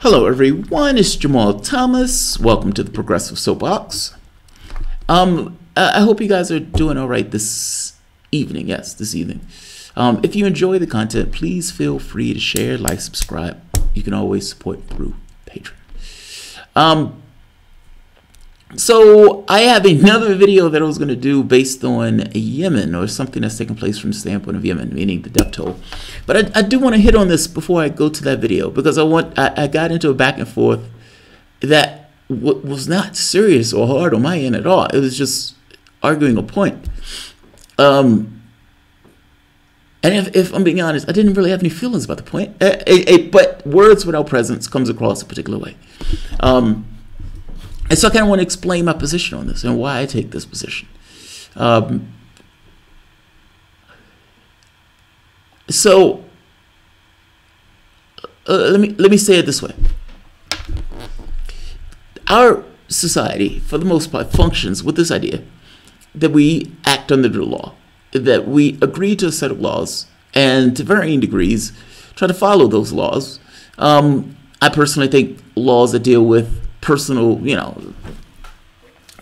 Hello everyone, it's Jamarl Thomas. Welcome to the Progressive Soapbox. I hope you guys are doing all right this evening. Yes, this evening. If you enjoy the content, please feel free to share, like, subscribe. You can always support through Patreon. So I have another video that I was going to do based on Yemen, or something that's taking place from the standpoint of Yemen, meaning the death toll. But I do want to hit on this before I go to that video, because I got into a back and forth that was not serious or hard on my end at all. It was just arguing a point. And if I'm being honest, I didn't really have any feelings about the point. But words without presence comes across a particular way. And so I kind of want to explain my position on this and why I take this position. So let me say it this way. Our society, for the most part, functions with this idea that we act under the law, that we agree to a set of laws and to varying degrees try to follow those laws. I personally think laws that deal with personal,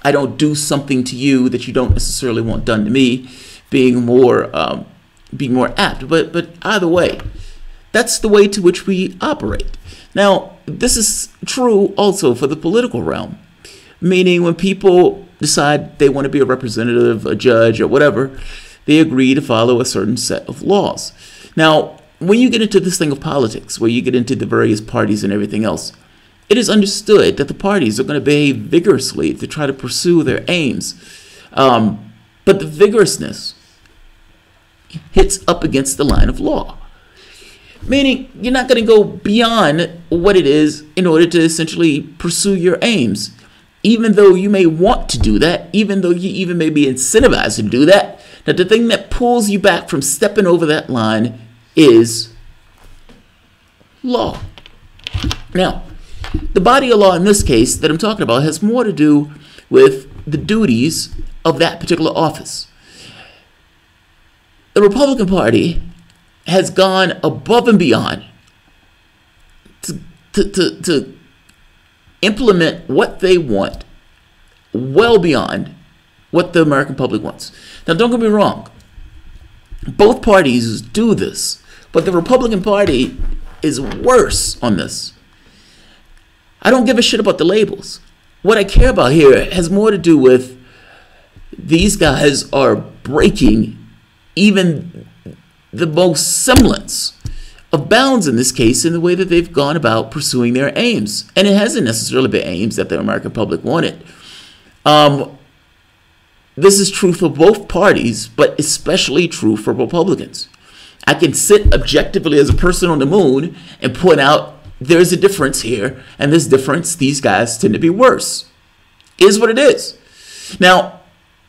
I don't do something to you that you don't necessarily want done to me, being more apt. But either way, that's the way to which we operate. Now, this is true also for the political realm, meaning when people decide they want to be a representative, a judge, or whatever, they agree to follow a certain set of laws. Now, when you get into this thing of politics, where you get into the various parties and everything else, it is understood that the parties are going to behave vigorously to try to pursue their aims. But the vigorousness hits up against the line of law. Meaning, you're not going to go beyond what it is in order to essentially pursue your aims. Even though you may want to do that, even though you even may be incentivized to do that, that the thing that pulls you back from stepping over that line is law. Now, the body of law in this case that I'm talking about has more to do with the duties of that particular office. The Republican Party has gone above and beyond to implement what they want, well beyond what the American public wants. Now, don't get me wrong. Both parties do this, but the Republican Party is worse on this. I don't give a shit about the labels. What I care about here has more to do with these guys are breaking even the most semblance of bounds in this case in the way that they've gone about pursuing their aims. And it hasn't necessarily been aims that the American public wanted. This is true for both parties, but especially true for Republicans. I can sit objectively as a person on the moon and point out there's a difference here, and this difference, these guys tend to be worse. Is what it is. Now,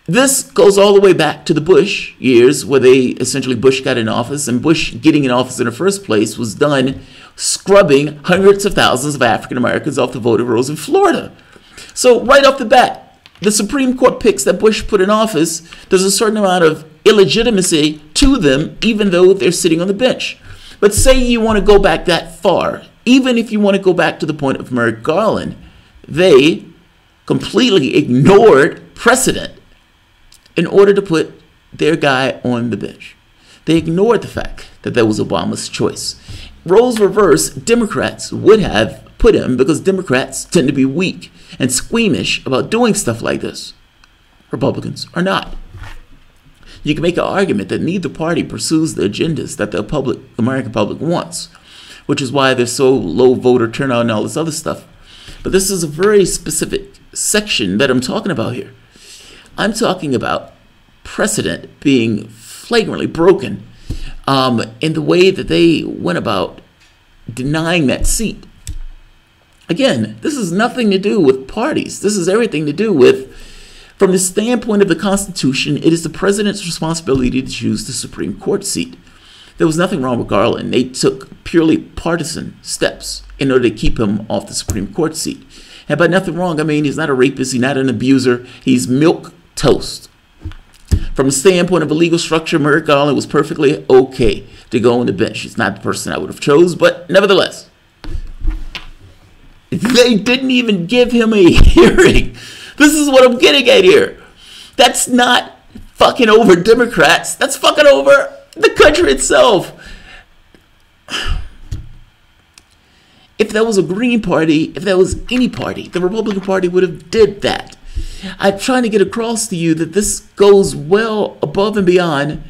this goes all the way back to the Bush years, where Bush got in office, and Bush getting in office in the first place was done scrubbing hundreds of thousands of African Americans off the voting rolls in Florida. So right off the bat, the Supreme Court picks that Bush put in office, there's a certain amount of illegitimacy to them, even though they're sitting on the bench. But say you want to go back that far, even if you want to go back to the point of Merrick Garland, they completely ignored precedent in order to put their guy on the bench. They ignored the fact that that was Obama's choice. Roles reversed, Democrats would have put him because Democrats tend to be weak and squeamish about doing stuff like this. Republicans are not. You can make an argument that neither party pursues the agendas that the American public wants, which is why there's so low voter turnout and all this other stuff. But this is a very specific section that I'm talking about here. I'm talking about precedent being flagrantly broken in the way that they went about denying that seat. Again, this has nothing to do with parties. This has everything to do with, from the standpoint of the Constitution, it is the president's responsibility to choose the Supreme Court seat. There was nothing wrong with Garland. They took purely partisan steps in order to keep him off the Supreme Court seat. And by nothing wrong, I mean, he's not a rapist, he's not an abuser, he's milk toast. From the standpoint of a legal structure, Merrick Garland was perfectly okay to go on the bench. He's not the person I would have chose, but nevertheless. They didn't even give him a hearing. This is what I'm getting at here. That's not fucking over Democrats. That's fucking over the country itself. If there was a Green Party, if there was any party, the Republican Party would have did that. I'm trying to get across to you that this goes well above and beyond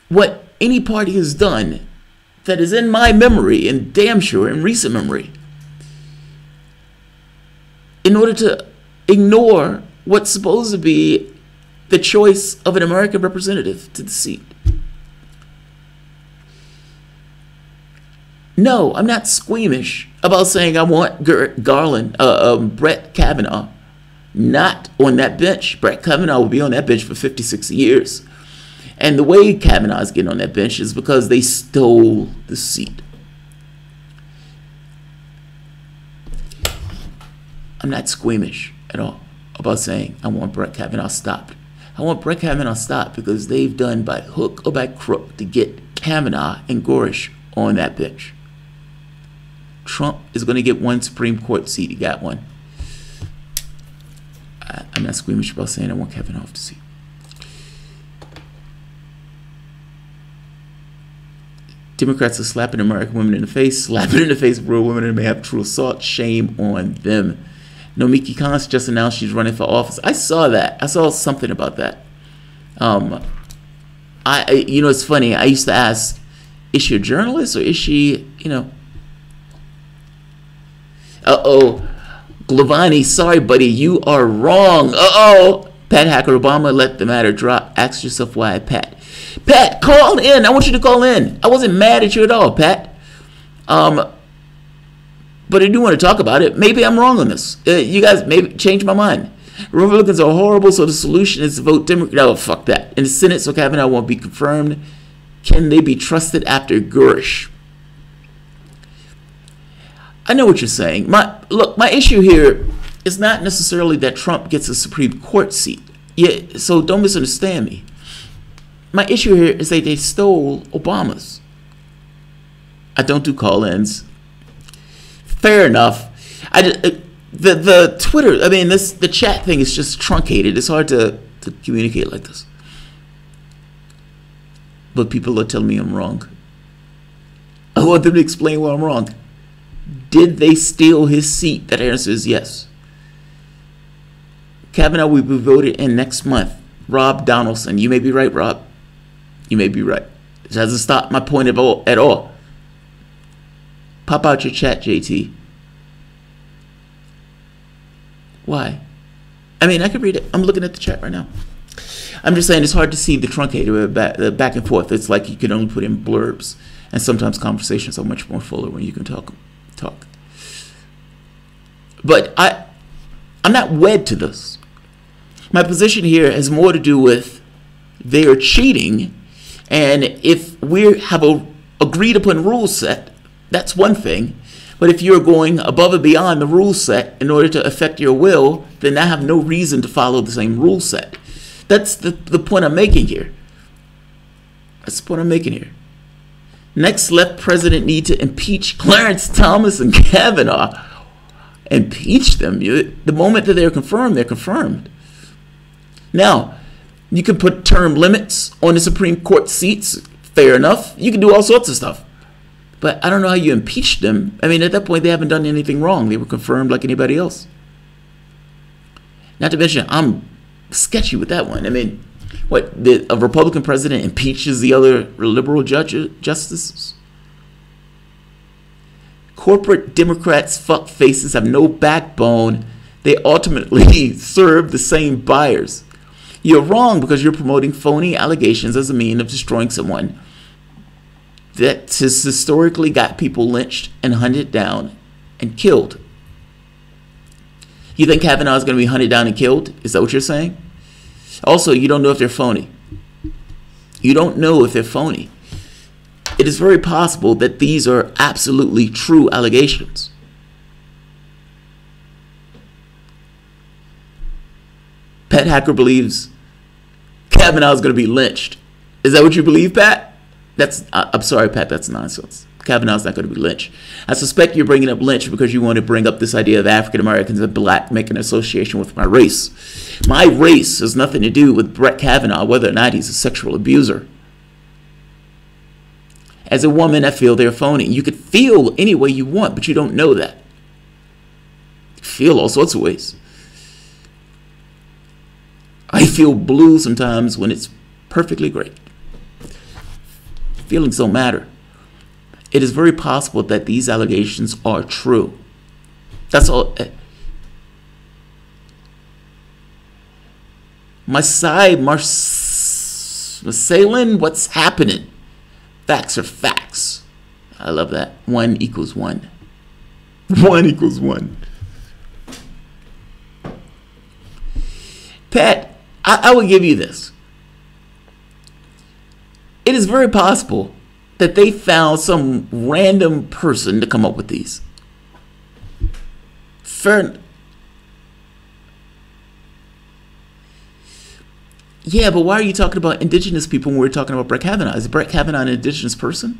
what any party has done that is in my memory, and damn sure in recent memory, in order to ignore what's supposed to be the choice of an American representative to the seat. No, I'm not squeamish about saying I want Bret Kavanaugh not on that bench. Bret Kavanaugh will be on that bench for 56 years. And the way Kavanaugh is getting on that bench is because they stole the seat. I'm not squeamish at all about saying I want Bret Kavanaugh stopped. I want Bret Kavanaugh stopped because they've done by hook or by crook to get Kavanaugh and Gorsuch on that bench. Trump is going to get one Supreme Court seat. He got one. I'm not squeamish about saying I want Kavanaugh off the seat. Democrats are slapping American women in the face, slapping in the face of real women who may have true assault. Shame on them. Nomiki Khan's just announced she's running for office. I saw that. I saw something about that. You know, it's funny. I used to ask, is she a journalist or is she, you know? Glavani, sorry, buddy, you are wrong. Pat Hacker Obama, let the matter drop. Ask yourself why, Pat. Pat, call in. I want you to call in. I wasn't mad at you at all, Pat. But I do want to talk about it. Maybe I'm wrong on this. You guys maybe change my mind. Republicans are horrible, so the solution is to vote Democrat. No, fuck that. In the Senate, so Kavanaugh won't be confirmed. Can they be trusted after Gorsuch? I know what you're saying. My issue here is not necessarily that Trump gets a Supreme Court seat. Yeah, so don't misunderstand me. My issue here is that they stole Obama's. I don't do call-ins. Fair enough. The Twitter, I mean, the chat thing is just truncated. It's hard to communicate like this. But people are telling me I'm wrong. I want them to explain why I'm wrong. Did they steal his seat? That answer is yes. Kavanaugh will be voted in next month. Rob Donaldson. You may be right, Rob. You may be right. It doesn't stop my point at all. Pop out your chat, JT. Why? I mean, I can read it. I'm looking at the chat right now. I'm just saying it's hard to see the truncated back and forth. It's like you can only put in blurbs. And sometimes conversations are much more fuller when you can talk. But I'm not wed to this. My position here has more to do with they are cheating. And if we have a agreed upon rule set, that's one thing. But if you're going above and beyond the rule set in order to affect your will, then I have no reason to follow the same rule set. That's the point I'm making here. That's the point I'm making here. Next, left president need to impeach Clarence Thomas and Kavanaugh. Impeach them. The moment that they're confirmed, they're confirmed. Now, you can put term limits on the Supreme Court seats. Fair enough. You can do all sorts of stuff. But I don't know how you impeach them. I mean, at that point, they haven't done anything wrong. They were confirmed like anybody else. Not to mention, I'm sketchy with that one. I mean, what, a Republican president impeaches the other liberal justices? Corporate Democrats, fuck faces, have no backbone. They ultimately serve the same buyers. You're wrong because you're promoting phony allegations as a means of destroying someone that has historically got people lynched and hunted down and killed. You think Kavanaugh is going to be hunted down and killed? Is that what you're saying? Also, you don't know if they're phony. You don't know if they're phony. It is very possible that these are absolutely true allegations. Pat Hacker believes Kavanaugh is going to be lynched. Is that what you believe, Pat? I'm sorry, Pat, that's nonsense. Kavanaugh's not going to be lynched. I suspect you're bringing up lynch because you want to bring up this idea of African Americans and black making an association with my race. My race has nothing to do with Bret Kavanaugh, whether or not he's a sexual abuser. As a woman, I feel they're phony. You could feel any way you want, but you don't know that. You feel all sorts of ways. I feel blue sometimes when it's perfectly great. Feelings don't matter. It is very possible that these allegations are true. That's all. Marcelin, what's happening? Facts are facts. I love that. 1 equals 1. 1 equals 1. Pat, I will give you this. It is very possible that they found some random person to come up with these. Fair. Yeah, but why are you talking about indigenous people when we're talking about Bret Kavanaugh? Is Bret Kavanaugh an indigenous person?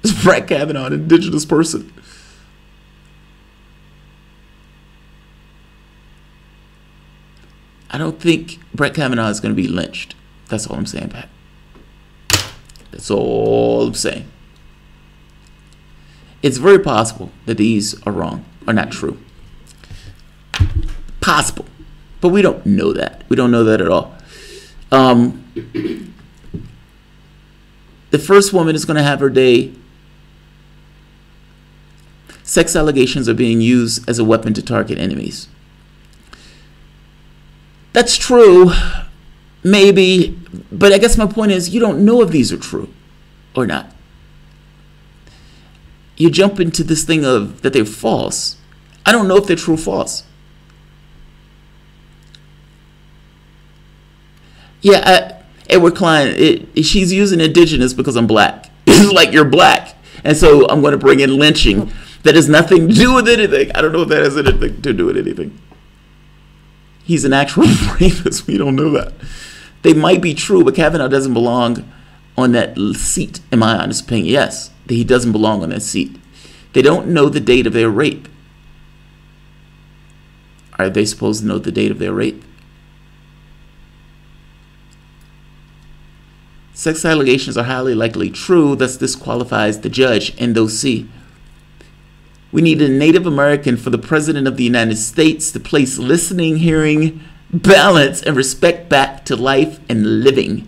Is Bret Kavanaugh an indigenous person? I don't think Bret Kavanaugh is going to be lynched. That's all I'm saying, Pat. That's all I'm saying. It's very possible that these are wrong, or not true. Possible. But we don't know that. We don't know that at all. The first woman is going to have her day. Sex allegations are being used as a weapon to target enemies. That's true. Maybe. But I guess my point is you don't know if these are true or not. You jump into this thing of that they're false. I don't know if they're true or false. Yeah, Edward Klein, she's using indigenous because I'm black. It's like you're black. And so I'm going to bring in lynching. That has nothing to do with anything. I don't know if that has anything to do with anything. He's an actual rapist. We don't know that. They might be true, but Kavanaugh doesn't belong on that seat, in my honest opinion. Yes, he doesn't belong on that seat. They don't know the date of their rape. Are they supposed to know the date of their rape? Sex allegations are highly likely true. Thus disqualifies the judge in those C. We need a Native American for the President of the United States to place listening, hearing, balance, and respect back to life and living.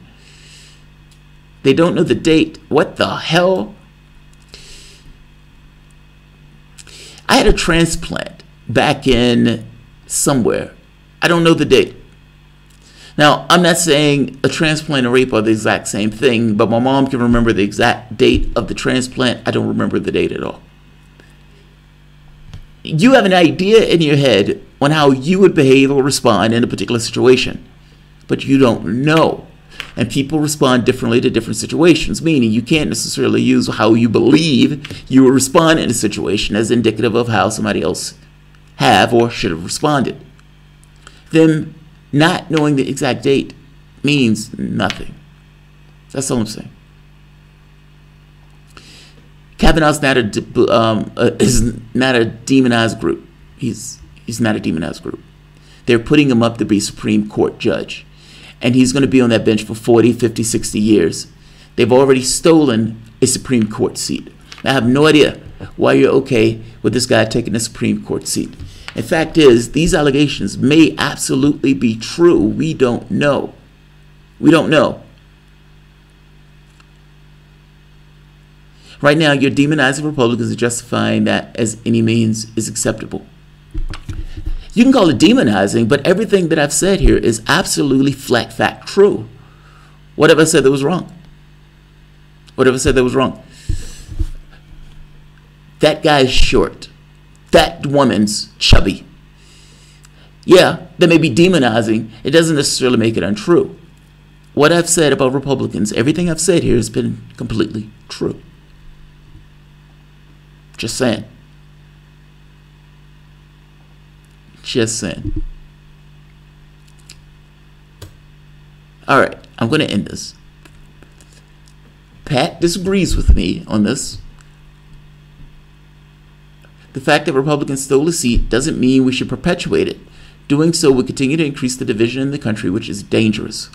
They don't know the date. What the hell? I had a transplant back in somewhere. I don't know the date. Now, I'm not saying a transplant and rape are the exact same thing, but my mom can remember the exact date of the transplant. I don't remember the date at all. You have an idea in your head on how you would behave or respond in a particular situation, but you don't know. And people respond differently to different situations, meaning you can't necessarily use how you believe you will respond in a situation as indicative of how somebody else have or should have responded. Them not knowing the exact date means nothing. That's all I'm saying. Kavanaugh's not is not a demonized group. He's not a demonized group. They're putting him up to be Supreme Court judge. And he's going to be on that bench for 40, 50, 60 years. They've already stolen a Supreme Court seat. I have no idea why you're okay with this guy taking a Supreme Court seat. The fact is, these allegations may absolutely be true. We don't know. We don't know. Right now, you're demonizing Republicans and justifying that as any means is acceptable. You can call it demonizing, but everything that I've said here is absolutely flat fact true. What have I said that was wrong? What have I said that was wrong? That guy's short. That woman's chubby. Yeah, that may be demonizing. It doesn't necessarily make it untrue. What I've said about Republicans, everything I've said here has been completely true. Just saying. Just saying. All right, I'm going to end this. Pat disagrees with me on this. The fact that Republicans stole a seat doesn't mean we should perpetuate it. Doing so would continue to increase the division in the country, which is dangerous.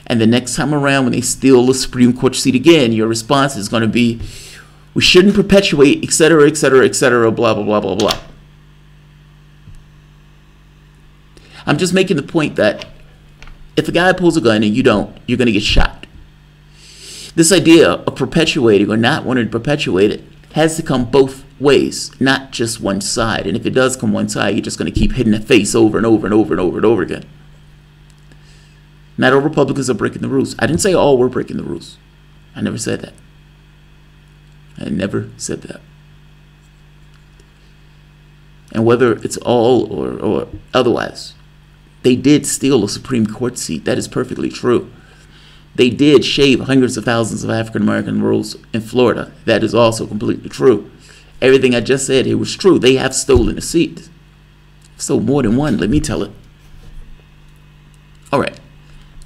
And the next time around, when they steal the Supreme Court seat again, your response is going to be, we shouldn't perpetuate, etc., etc., etc., blah, blah, blah, blah, blah. I'm just making the point that if a guy pulls a gun and you don't, you're going to get shot. This idea of perpetuating or not wanting to perpetuate it has to come both ways, not just one side. And if it does come one side, you're just going to keep hitting the face over and over and over and over and over again. Not all Republicans are breaking the rules. I didn't say all were breaking the rules. I never said that. I never said that. And whether it's all or otherwise, they did steal a Supreme Court seat. That is perfectly true. They did shave hundreds of thousands of African American rules in Florida. That is also completely true. Everything I just said, it was true. They have stolen a seat. So more than one, let me tell it. All right.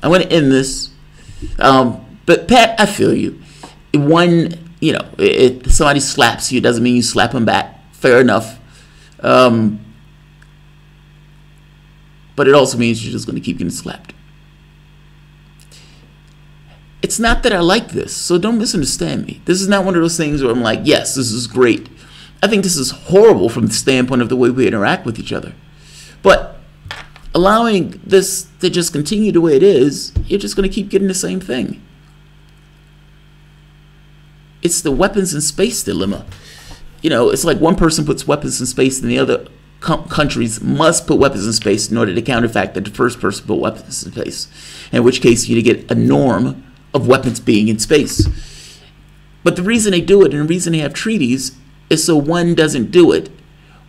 I'm going to end this. But Pat, I feel you. If somebody slaps you, it doesn't mean you slap them back. Fair enough. But it also means you're just going to keep getting slapped. It's not that I like this, so don't misunderstand me. This is not one of those things where I'm like, yes, this is great. I think this is horrible from the standpoint of the way we interact with each other. But allowing this to just continue the way it is, you're just going to keep getting the same thing. It's the weapons in space dilemma. It's like one person puts weapons in space and the other countries must put weapons in space in order to counter the fact that the first person put weapons in space. In which case, you get a norm of weapons being in space. But the reason they do it and the reason they have treaties is so one doesn't do it,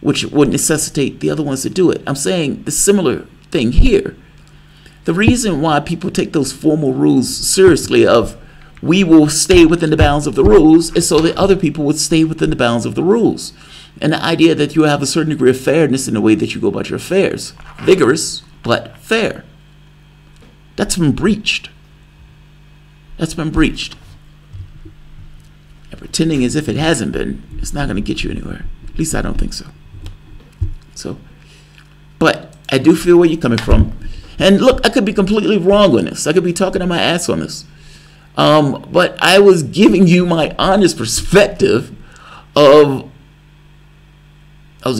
which would necessitate the other ones to do it. I'm saying the similar thing here. The reason why people take those formal rules seriously of we will stay within the bounds of the rules is so that other people would stay within the bounds of the rules. And the idea that you have a certain degree of fairness in the way that you go about your affairs. Vigorous, but fair. That's been breached. That's been breached. And pretending as if it hasn't been, it's not going to get you anywhere. At least I don't think so. But I do feel where you're coming from. And look, I could be completely wrong on this. I could be talking on my ass on this. But I was giving you my honest perspective of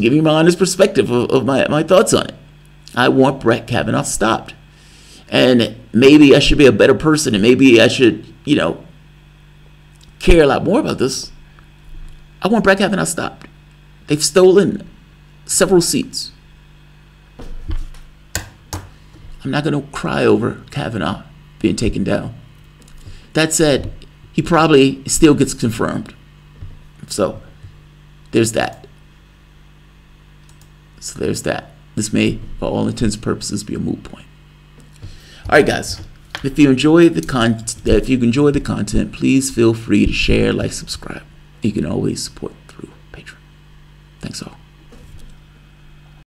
my thoughts on it. I want Brett Kavanaugh stopped. And maybe I should be a better person and maybe I should, care a lot more about this. I want Brett Kavanaugh stopped. They've stolen several seats. I'm not going to cry over Kavanaugh being taken down. That said, he probably still gets confirmed. So, there's that. This may, for all intents and purposes, be a moot point. All right, guys. If you enjoy the content, please feel free to share, like, subscribe. You can always support through Patreon. Thanks all.